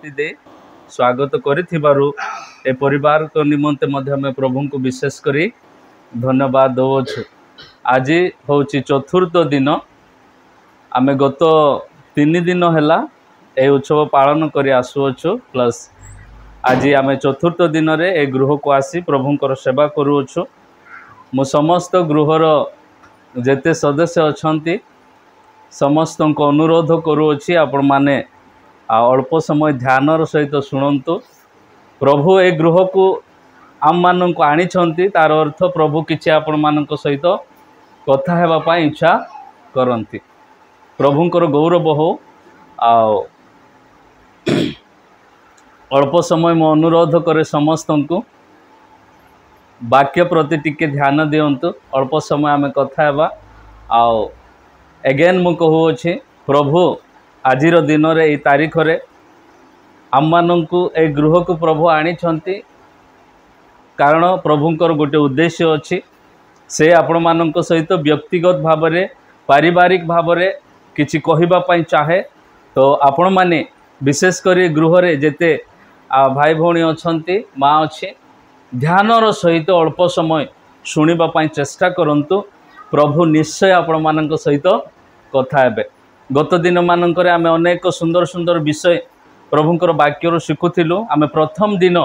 अनुमति दे स्वागत करिथिबारु ए परिवार को निमंते मध्य हमें प्रभु को विशेष करी धन्यवाद दौछु। आज हूँ चतुर्थ दिन आमे गत 3 दिन है ए उत्सव पालन कर आसुअछु प्लस आज आमे चतुर्थ दिन रे ए गृह को आसी प्रभुंकर सेवा करूछु। मु समस्त गृहर जेते सदस्य अछंती समस्त को अनुरोध करूछि आपण माने अल्प समय ध्यानर सहित शुणु। प्रभु ए गृह को आम मान को आनी तार अर्थ प्रभु किसी आपण मान सहित कथा हेबा इच्छा करती। प्रभुंकर गौरव हो अल्प समय मो अनुरोध करे समस्त को वाक्य प्रति टिके ध्यान दियंतु। अल्प समय आम कथा हेबा आओ एगेन मु कहूँ प्रभु आजिर दिन रे ए तारीख रे आम माननकु ए गृह को प्रभु आनी कारण प्रभुंकर गोटे उद्देश्य अच्छी से आपण मानक सहित व्यक्तिगत भाव में पारिवारिक भाव में किछि कहिबा पई चाहे तो आपण माने विशेषकर गृह रे जेते भाई भौणी अछंती माँ अच्छे ध्यानर सहित अल्प समय शुणा पई चेष्टा करंतु। प्रभु निश्चय आपण मानक सहित कथा हेबे। गत दिन मानकर आमे अनेक सुंदर सुंदर विषय प्रभुंकर वाक्यर शिखुथिलु। आमे प्रथम दिन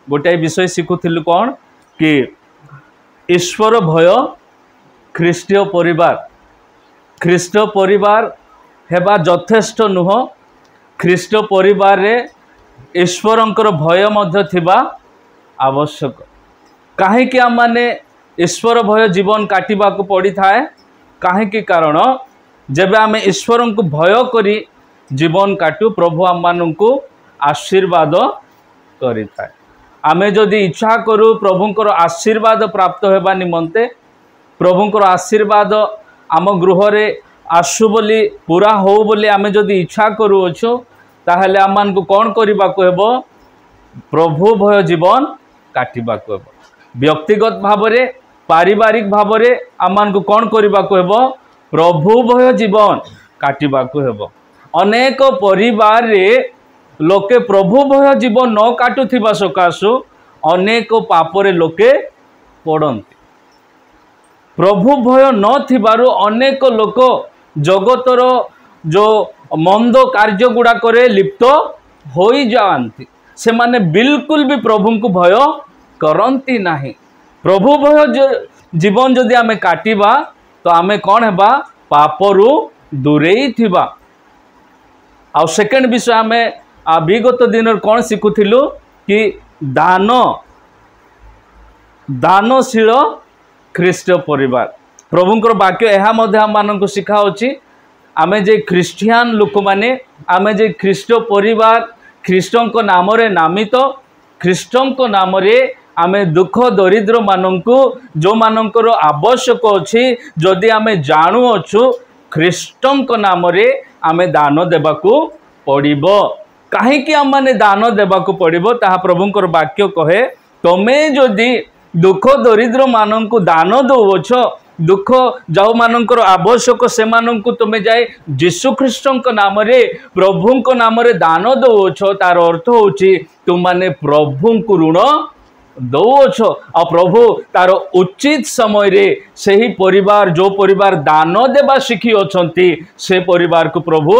गोटे विषय शिखुथिलु कौन कि ईश्वर भय ख्रीष्टीय परिवार हेबा यथेष्ट नुह। ख्रीष्ट परिवार रे ईश्वरंकर भय मध्य थिबा आवश्यक। काहेकि आम माने ईश्वर भय जीवन काटिबा को पड़ी थाए काहेकि कारण जब आम ईश्वर को भय करी जीवन काटू प्रभु आम मान को आशीर्वाद करि थाए। आमे जदि इच्छा करूँ प्रभुंकर आशीर्वाद प्राप्त होगा निमंते प्रभुंकर आशीर्वाद आम गृह रे आसु बोली पूरा हो बोली आमे जदि इच्छा करूँ ताहले आम मान को कौन करबा को हेबो प्रभु भय जीवन काटिबा को हेबो। व्यक्तिगत भाव में पारिवारिक भाव में आम मान को कौन करबा को हेबो प्रभु भय जीवन काटिबा को हेबो। अनेक परिवार रे लोके प्रभु भय जीवन न काटुथिबा सकाशु अनेक पापरे लोके पड़ती। प्रभु भय न थिबारु अनेक लोक जगतर जो मंद कार्य गुड़ा करे लिप्त हो जाती। से माने बिल्कुल भी प्रभु को भय करती नहीं। प्रभु भय जीवन जदि आमे काटिबा तो आमे कौन हेबा पापरु दूरेई थिबा। आ सेकेंड विषय आमे विगत दिन कौन शिखुथिलु कि दानशील ख्रीष्ट परिवार। प्रभुंकर वाक्य यह आम मान शिखाऊँगी। आमे जे ख्रीस्टियान लोक माने आमे जे ख्रीष्ट परिवार ख्रीष्टों को नाम रे नामित ख्रीष्टों को नाम रे आमे दुख दरिद्र मानंकु जो मानंकर आवश्यक अछि जदि आमे जानु अछु ख्रीष्टों को नाम रे आमे दान देबाकू पड़िबो। काहेकि आम माने दान देबाकू पड़िबो ताहा प्रभुंकर वाक्य कहे तमे जदि दुख दरिद्र मानंकु दान दउछ दुख जाओ मानंकर आवश्यक से मानंकु तमे जाए यीशु ख्रीष्टों को नाम रे प्रभु को नाम रे दान दउछ तार अर्थ होची तुम माने प्रभु को ऋण दउछ आ प्रभु तार उचित समय रे सही परिवार जो परिवार दान देबा शिखी अछंती से परिवार को प्रभु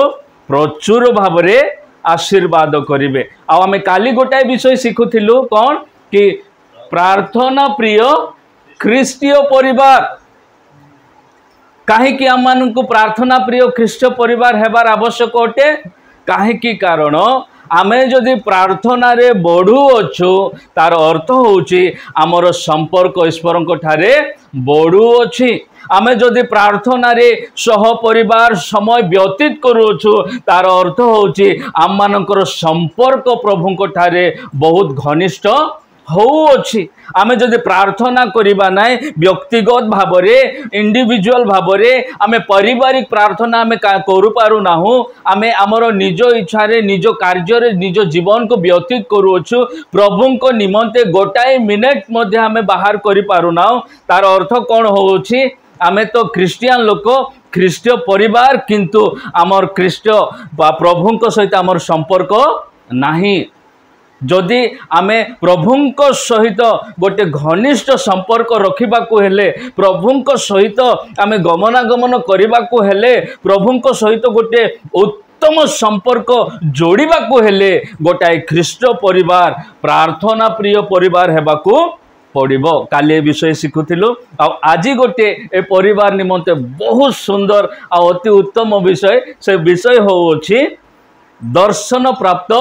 प्रचुर भाव रे आशीर्वाद करिवे। आ आमे काली गोटाए विषय शिखुथिलु कौन कि प्रार्थना प्रिय ख्रीष्टीय परिवार। काहेकि आम मान को प्रार्थना प्रिय ख्रीष्ट परिवार हेबार आवश्यक अटे काहेकि कारण आमे जदि प्रार्थना रे बढ़ू अच्छु तार अर्थ होची आमर संपर्क ईश्वर ठारे बढ़ू अच्छी। आमे जदि प्रार्थना रे सह परिवार समय व्यतीत करूछु तार अर्थ होची आम मानकर संपर्क प्रभु ठारे बहुत घनिष्ठ हो अच्छी। आमे जदि प्रार्थना करिबा नाय व्यक्तिगत भाव में इंडिविजुअल भाव में आमे पारिवारिक प्रार्थना आमे करू पारू नाहु आमे आमर निज इच्छा रे निज कार्य रे निज जीवन को व्यतीत करूछु प्रभु को निमंते गोटाए मिनिट मध्य आमे बाहर करि पारू ना तार अर्थ कौन होछि आमे तो क्रिश्चियन लोक ख्रीष्ट परिवार किंतु आमर ख्रीष्ट प्रभु सहित आमर संपर्क नाही। जदि आमे प्रभुंक सहित गोटे घनिष्ठ संपर्क रखिबाकू हेले, प्रभुंक सहित आमे गमनागमन करिबाकू हेले, प्रभुंक सहित गोटे उत्तम संपर्क जोड़िबाकू हेले गोटाए ख्रीष्ट परिवार, प्रार्थना प्रिय परिवार हेबाकू पड़िबो। काली ए विषय शिखुथिलु। आज गोटे ए परिवार निमंते बहुत सुंदर आ अति उत्तम विषय, से विषय होउछि दर्शन प्राप्त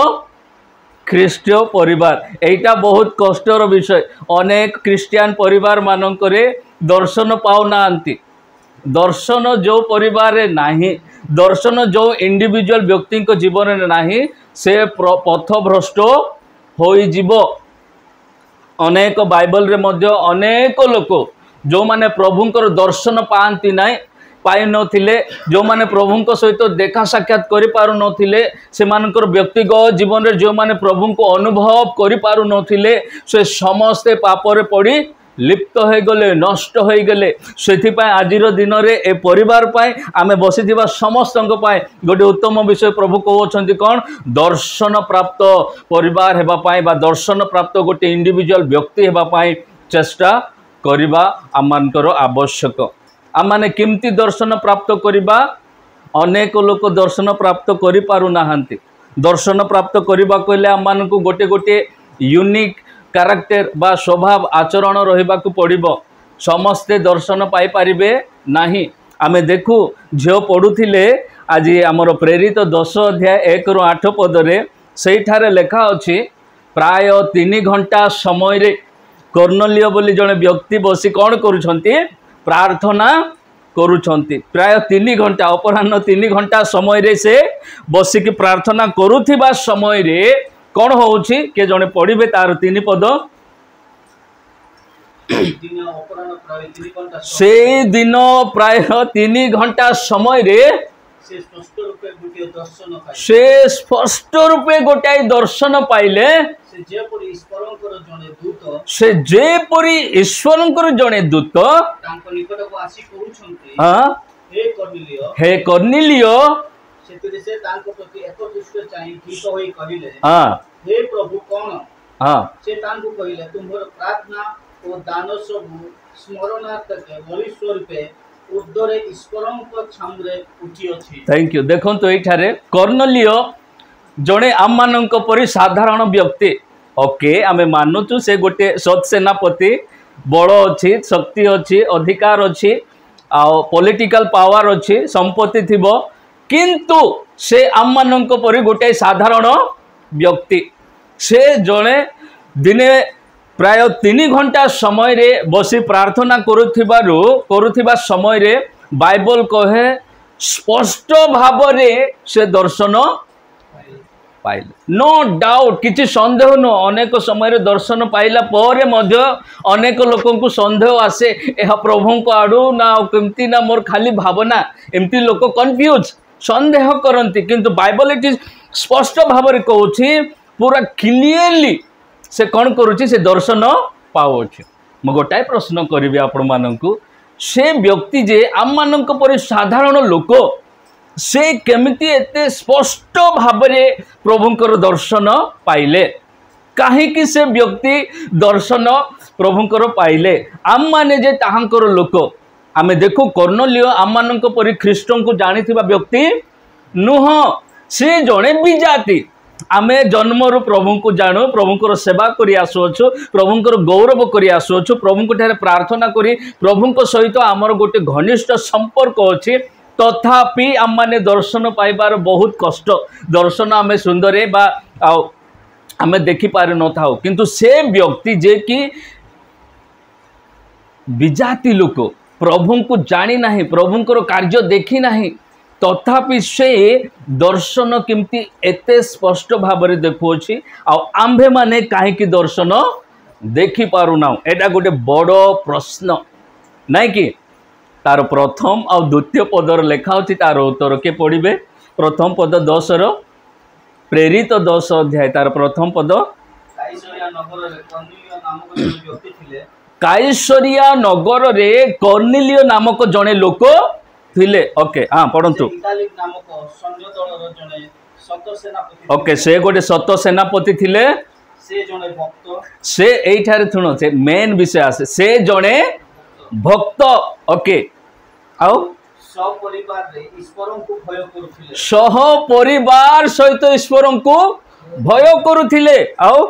ख्रीष्टीय परिवार। एटा बहुत कष्टर विषय। अनेक क्रिस्टियन परिवार मानकरे दर्शन पाउ नांती। दर्शन जो परिवार रे नाही, दर्शन जो इंडिविजुअल व्यक्ति को जीवन में नाही, से पथभ्रष्ट होई जीवो। अनेक बाइबल रे मध्य अनेक लोक जो माने प्रभुंकर दर्शन पाती ना पाई नथिले, जो माने प्रभुंक सहित देखा साक्षात करि पारु नथिले, से मानकर व्यक्तिगत जीवन रे जो माने प्रभु को अनुभव करि पारु नथिले, से समस्ते पाप रे पड़ी लिप्त हो गले, नष्ट हो गले। सेथि पाई आजिर दिन रे ए परिवार पाई आमे बसिथिबा समस्तक पाई गोटे उत्तम विषय प्रभु कहउछन्ति कोन, दर्शन प्राप्त परिवार हेबा पाई बा दर्शन प्राप्त गोटे इंडिविजुअल व्यक्ति हेबा पाई चेष्टा करिबा आमानकर आवश्यक। आमाने केमती दर्शन प्राप्त करिबा? अनेक लोक दर्शन प्राप्त करि पारु नाहंती। दर्शन प्राप्त करिबा कहले आमानकु गोटे गोटे यूनिक कैरेक्टर बा स्वभाव आचरण रहिबाकु पड़िबो। समस्ते दर्शन पाई पारिबे नाही। आमे देखु झियो पढुथिले आज आमर प्रेरित 10 अध्याय 1 रु 8 पद रे सेठारे लेखा अछि, प्राय 3 घंटा समय रे कर्नेलियो बोली जने व्यक्ति बसी कोन करूछंती, प्रार्थना करूछंती। प्राय 3 घंटा, अपराह्न 3 घंटा समय रे से बसिक प्रार्थना करूथिबा समय रे कौन होउछि के जने पढ़िबे तार 3 पद। से दिन प्राय 3 घंटा समय रे से स्पष्ट रूपे गोटाए दर्शन पाइले। से जेपरी ईश्वरंकर जने दूत हे कर्नेलियो हे प्रभु कौन से तांको कहिले, तुम्हार प्रार्थना और दान सब स्मरणार्थ के बलि स्वरूपे उर्धरे ईश्वरंक छामरे उठी अछि। Thank you. देखंतु एठारे कर्नेलियो जने आम मानक परि साधारण व्यक्ति। ओके, आमे मानुचु से गोटे सत सेनापति, बड़ अछि, शक्ति अछि, अधिकार अछि, आ पॉलिटिकल पावर अछि, संपत्ति थिबो, किंतु से आम मानक परि गोटे साधारण व्यक्ति। से जने दिने प्राय 3 घंटा समय रे बसी प्रार्थना करुथिबा समय रे बाइबल कहे स्पष्ट भाव रे से दर्शन पाइले। नो डाउट, किछि संदेह न। अनेक समय रे दर्शन पाइला परे मध्य अनेक लोकंकु संदेह आसे, एहा प्रभुंको आडू ना केमती ना मोर खाली भावना, एमती लोक कंफ्यूज संदेह करंती। किंतु बाइबल इट इज स्पष्ट भाव रे कहउछि, पूरा क्लियरली से कौन करुच्ची, से दर्शन पाउछि। मु गोटाए प्रश्न करिबि आपण माननकु, से व्यक्ति जे आम मानक परि साधारण लोक, से केमिति एते स्पष्ट भाव रे प्रभुंकर दर्शन पाइले? काहेकि से व्यक्ति दर्शन प्रभुंकर पाइले? आम माने जे ताहांकर लोक, आमे देखु कर्नेलियो आम मानक परि ख्रीष्टन को जानिथिबा व्यक्ति नुह। से जणे विजाति। आमे जन्मरु प्रभु को जानु, प्रभुंकर सेवा करी आसुछु, प्रभुंकर गौरव करी आसुछु, प्रभुंक ठारे प्रार्थना करी प्रभुंक सहित आमर गोटे घनिष्ठ संपर्क अछि। तथापि आम माने दर्शन पाइबार बहुत कष्ट। दर्शन आमे सुंदरे बा आमे देखि पारि न थाउ, किंतु से व्यक्ति जे कि विजाति लोक, प्रभु को जानी नाही, प्रभुंकर कार्य देखि नाही, तथापि से दर्शन केमती एते स्पष्ट भाव रे देखुछि। आंभे माने काहेकि दर्शन देखि पारु ना? एटा गोटे बड़ प्रश्न नाइ कि? तार प्रथम आ द्वितीय पदर लेखा होछि, तार उत्तर के पढ़िबे। प्रथम पद 10 रो, प्रेरित 10 अध्याय तार प्रथम पद। काइसरिया नगर रे कर्नेलियो नामक जने लोक थिले। ओके, हां पढंतु। इटालिक नामक सैन्य दलर जने सत सेनापति ओके से गोटे सत सेनापति थिले से जने भक्त से एठारे थुण से मेन विषय आसे से जने भक्त ओके आउ सपरिवार रे ईश्वर को भय करुथिले सह परिवार सहित ईश्वर को भय करुथिले आउ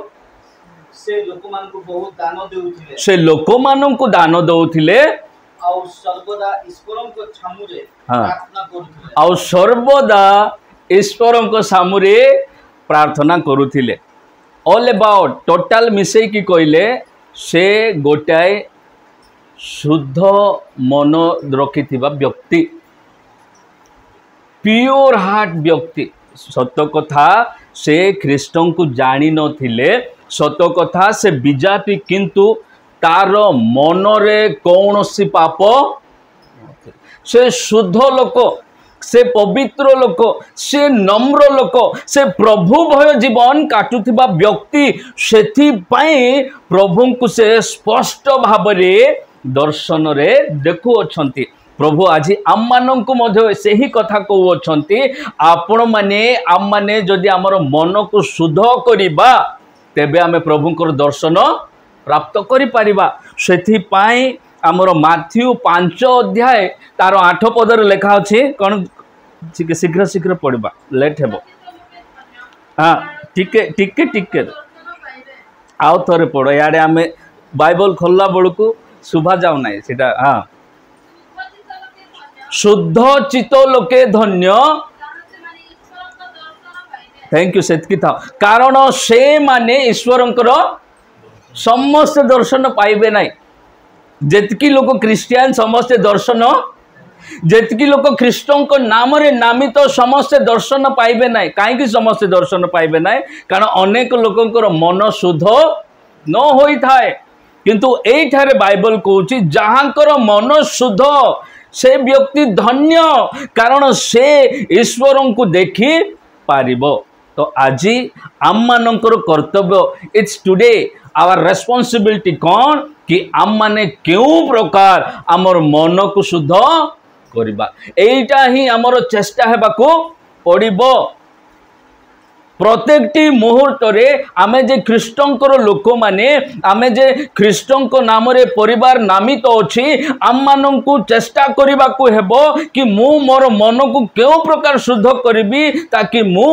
से लोकमान को बहुत दान देउथिले से लोक मान को दान दउथिले और सर्वदा ईश्वर को छामुरे हाँ। प्रार्थना करुथिले आउ सर्वदा ईश्वर को सामुरे प्रार्थना करुथिले ऑल अबाउट टोटाल मिसई की कहले से गोटाए शुद्ध मन रखि व्यक्ति प्योर हार्ट व्यक्ति सत कथा से ख्रीष्ट को जानी नथिले सत कथा से विजाति किंतु तार मनरे कौन सी पाप से शुद्ध लोक से पवित्र लोक से नम्र लोक से प्रभु भय जीवन काटुथिबा व्यक्ति सेथि पई प्रभु को से स्पष्ट भाव रे दर्शन रे देखु अछंती प्रभु आज आम मान को मध्य से ही कथा कहू अछंती आपण माने आम माने जदि आमर मन को शुद्ध करिबा तेबे आमे प्रभुंकर दर्शन प्राप्त करि परिबा सेथि पई आमर माथ्यू 5 अध्याय तार 8 पदर लेखा अछि कोन शीघ्र शीघ्र पढ़ा लेट हेबो हाँ टिके टिके टिके आउ थरे पढ़ याडे आमे बाइबल खोलला बेलू शुभा जाऊ ना सीटा हाँ शुद्ध चित्त लोके धन्य थैंक यू सेतकी था कारण से माने ईश्वरंकर समस्त दर्शन पाइबे नहीं जेतकी लोक क्रिश्चियन समस्त दर्शन जेतकी लोक ख्रीष्ट नाम रे नामित तो समस्ते दर्शन पाइबे नहीं कहीं समस्ते दर्शन पाइबे नहीं कारण अनेक लोकंकर मन शुद्ध न होई थाए किंतु एठारे बाइबल कहूची जहाँकर मन शुद्ध से व्यक्ति धन्य कारण से ईश्वर को देखी पारिबो तो आज आम मानकर कर्तव्य इट्स टुडे आवर रेस्पॉन्सिबिलिटी कौन कि आम माने क्यों प्रकार आमर मन को शुद्ध करिबा एटा ही आमर चेष्टा हेबाको पड़िबो प्रत्येकटी मुहूर्त रे आमे जे ख्रीष्टंकर लोक माने आमे जे ख्रीष्टंक नाम रे परिवार नामित अछि आम मानन को चेष्टा करिबा को हेबो कि मु मोर मन को केउ प्रकार शुद्ध करिबी ताकि मु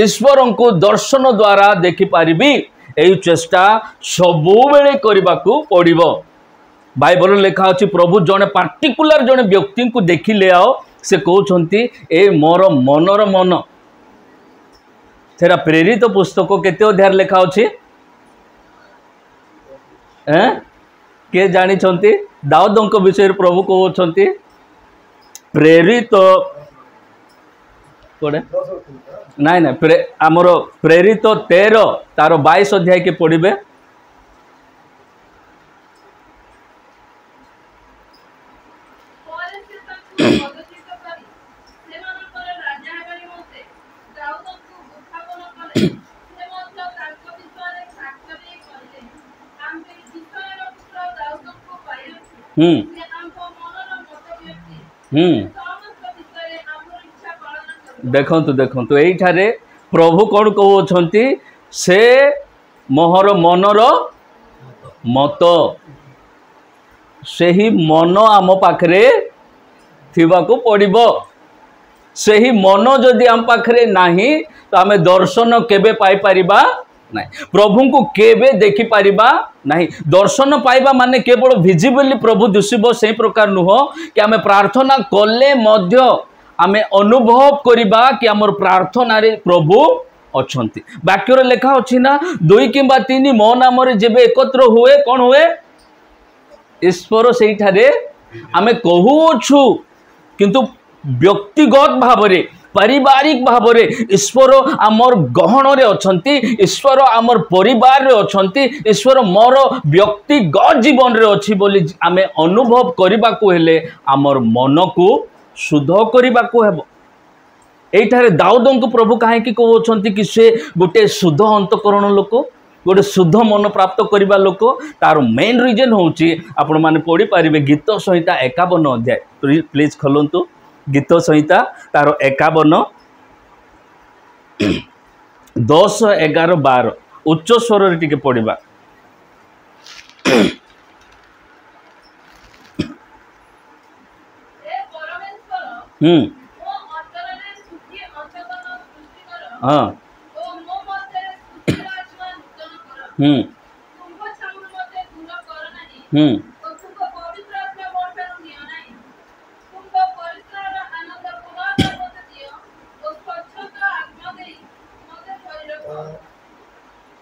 ईश्वरन को दर्शन द्वारा देखि पारिबी एई चेष्टा सबु बेले करिबा को पड़िबो बाइबल लेखा अछि प्रभु जने पार्टिकुलर जने व्यक्ति को देखिले आओ से कहउछंती ए मोर मनर मन तेरा प्रेरित पुस्तक केते अध्याय लेखा अछि के जानी छंती दाऊदंक विषय प्रभु कहउछंती प्रेरित कोडे नाइ ना हमर प्रेरित 13 तार 22 अध्याय के पढ़िबे देखंतु देखंतु एठारे प्रभु कौन कहउछंती से मोहर मनर मत सेही मन आम पाखरे थिबा को पड़िबो सेही मन जदि आम पाखरे नाही तो आमे दर्शन केबे पाई परिबा नहीं प्रभु को केबे देखि पारिबा नहीं दर्शन पाइबा माने केवल विजिबली प्रभु दिसबो से प्रकार नुह कि आमे प्रार्थना कले मध्य आमे अनुभव करिबा कि हमर प्रार्थना रे प्रभु अछंती वाक्य रे लेखा अछि ना 2 किंबा 3 मो नाम रे जेबे एकत्र हुए कोन हुए ईश्वर सेठारे आमे कहू छु किंतु व्यक्तिगत भाव रे पारिवारिक भाव रे ईश्वर आमर गहन रे अछंती ईश्वर आमर परिवार रे अछंती ईश्वर मोर व्यक्तिगत जीवन रे अछि बोली आमे अनुभव करिबा को हेले आमर मन को शुद्ध करिबा को हेबो एठारे दाऊदंक प्रभु काहे कि कहउछंती कि से गोटे शुद्ध अंतकरण लोक गोटे शुद्ध मन प्राप्त करिबा लोक तार मेन रीजन होउची आपण माने पढ़ी पारिबे गीत संहिता 51 अध्याय प्लीज खोलंतु गीत संहिता तार 51 10, 11, 12 उच्च स्वर टिके पढ़ा। हाँ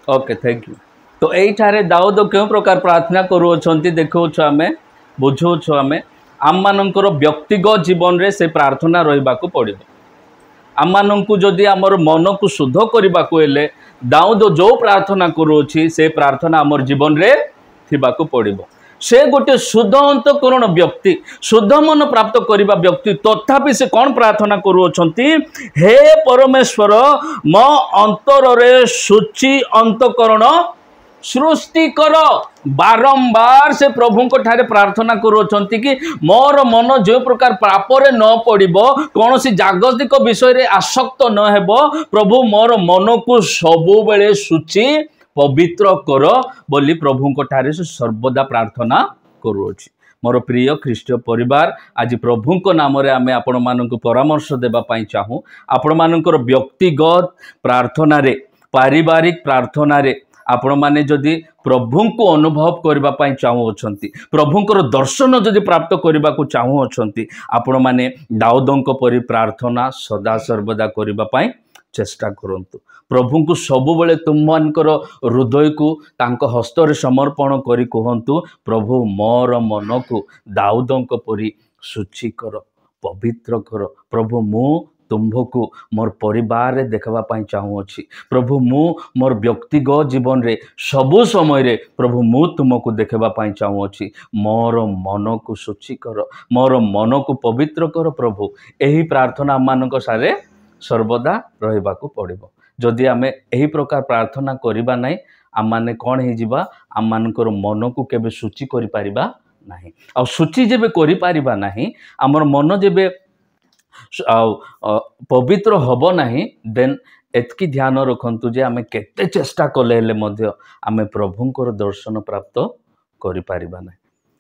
ओके थैंक यू। तो यही दाऊद क्यों प्रकार प्रार्थना करुँच देखो आम बुझाऊँ आम मानकर व्यक्तिगत जीवन रे से प्रार्थना रहा पड़ो। आम मानू जदि आमर मन को शुद्ध करने को हेले दाऊद जो प्रार्थना करुँच से प्रार्थना आमर जीवन रे थिबाकु पड़ो। से गोटे शुद्ध अंतकरण व्यक्ति शुद्ध मन प्राप्त करने व्यक्ति तथापि से कौन प्रार्थना करुँच हे परमेश्वर मो अंतर रे शुचि अंतकरण सृष्टि कर। बारंबार से प्रभु को ठारे प्रार्थना करुँच कि मोर मन जो प्रकार पापरे न पड़ो कौन सी जागतिक विषय आसक्त न हेबो प्रभु मोर मन को सबु बेले शुचि पवित्र कर बोली प्रभु को ठारे से सर्वदा प्रार्थना करुँच। मोर प्रिय ख्रीष्टीय परिवार आज प्रभु को नाम रे आमे आपण मानक परामर्श देबा पई चाहूँ। आपण मानकर व्यक्तिगत प्रार्थना रे पारिवारिक प्रार्थना रे आपण माने जदि प्रभु को अनुभव करबा पई चाहूछंती प्रभुंकर दर्शन जदि प्राप्त करबा को चाहूछंती आपण माने दाऊदंक परि प्रार्थना सदा सर्वदा करबा पई चेष्टा करंतु। प्रभु को सबु बेले तुम मानकर हृदय को तांक हस्त रे समर्पण करी कहंतु प्रभु मोर मन को दाऊदंक परि शुचि कर पवित्र कर। प्रभु मु तुम्भको मोर परिवार देखा चाहूँगी प्रभु मु मोर व्यक्तिगत जीवन रे सबु समय रे प्रभु मु तुमको देखा चाहूँगी मोर मन को शुचि कर मोर मन को पवित्र कर। प्रभु यही प्रार्थना आम मान सारे सर्वदा रहा पड़ो। जदि आमे यही प्रकार प्रार्थना करिबा नहीं आम माने कौन हो जिबा आम मानकर मन को केबे शुचि करि परिबा नहीं। आ शुचि जेबे करि परिबा नहीं आमर मन जेबे पवित्र हब नहीं देन एतकी ध्यान रखंतु जे आमे केते चेष्टा कले आमे प्रभुंकर दर्शन प्राप्त करि परिबा नहीं।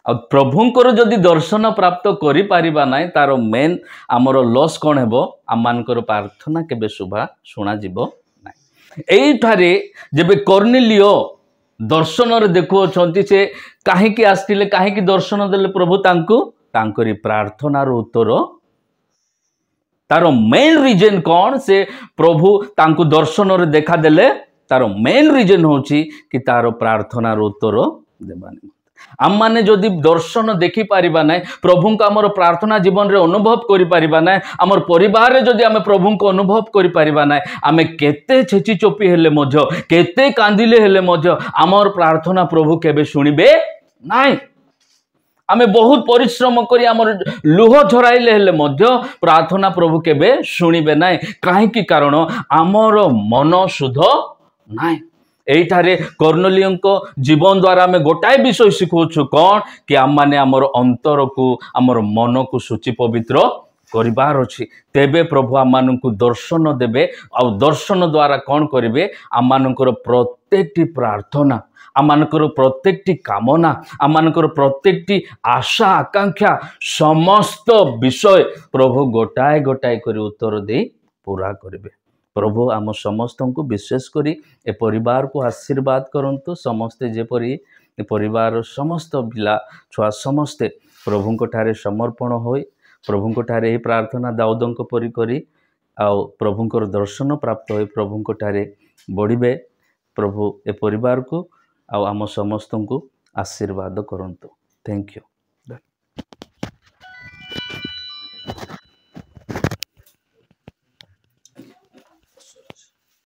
आ प्रभुंकर जदि दर्शन प्राप्त करि परिबा नहीं तार मेन आमर लॉस कौन हेबो आम मानकर प्रार्थना केबे शुणा जीवो नहीं। एई ठारे जेबे कर्नेलियो दर्शन रे देखुछंती से काहेकि आस्तिले काहेकि दर्शन देले प्रभु तांकु तांकरी प्रार्थनार उत्तर तार मेन रीजन कौन से प्रभु तांकु दर्शन रे देखा देले तार मेन रीजन होची कि तार प्रार्थनार उत्तर देबानी। आम माने जदि दर्शन देखि पारिबा नहीं प्रभु को आमर प्रार्थना जीवन रे अनुभव करि पारिबा नहीं आमर परिवार रे जदि आमे प्रभु को अनुभव करि पारिबा नहीं आमे केते छेची चोपी हेले मध्य केते कांदिले हेले मध्य आमर प्रार्थना प्रभु केबे सुनिबे नहीं। आमे बहुत परिश्रम करी आमर लुह झराइले हेले मध्य प्रार्थना प्रभु केबे सुनिबे नहीं काहेकि कारण आमर मन शुद्ध नहीं। एठारे कर्नेलियो जीवन द्वारा आमे गोटाए विषय शिखुछु कौन कि आम माने आमर अंतर को आमर मन को शुचि पवित्र करिबार अछि तेबे प्रभु आम मानकु दर्शन देबे आ दर्शन द्वारा कौन करिवे आम मानकर प्रत्येकटी प्रार्थना आम मानकर प्रत्येकटी कामना आम मानकर प्रत्येकटी आशा आकांक्षा समस्त विषय प्रभु गोटाए गोटाए करी उत्तर दे पूरा करिवे। प्रभु आम समस्त को विशेष करी ए परिवार को आशीर्वाद करंतु समस्ते जेपरी ए परिवार समस्त पिला छुआ समस्ते प्रभु को ठारे समर्पण होई प्रभु को ठारे ही प्रार्थना दाऊदंक परी करी आउ प्रभुंकर दर्शन प्राप्त होई प्रभु को ठारे बढ़िबे। प्रभु ए परिवार को आउ आम समस्त को आशीर्वाद करंतु। Thank you.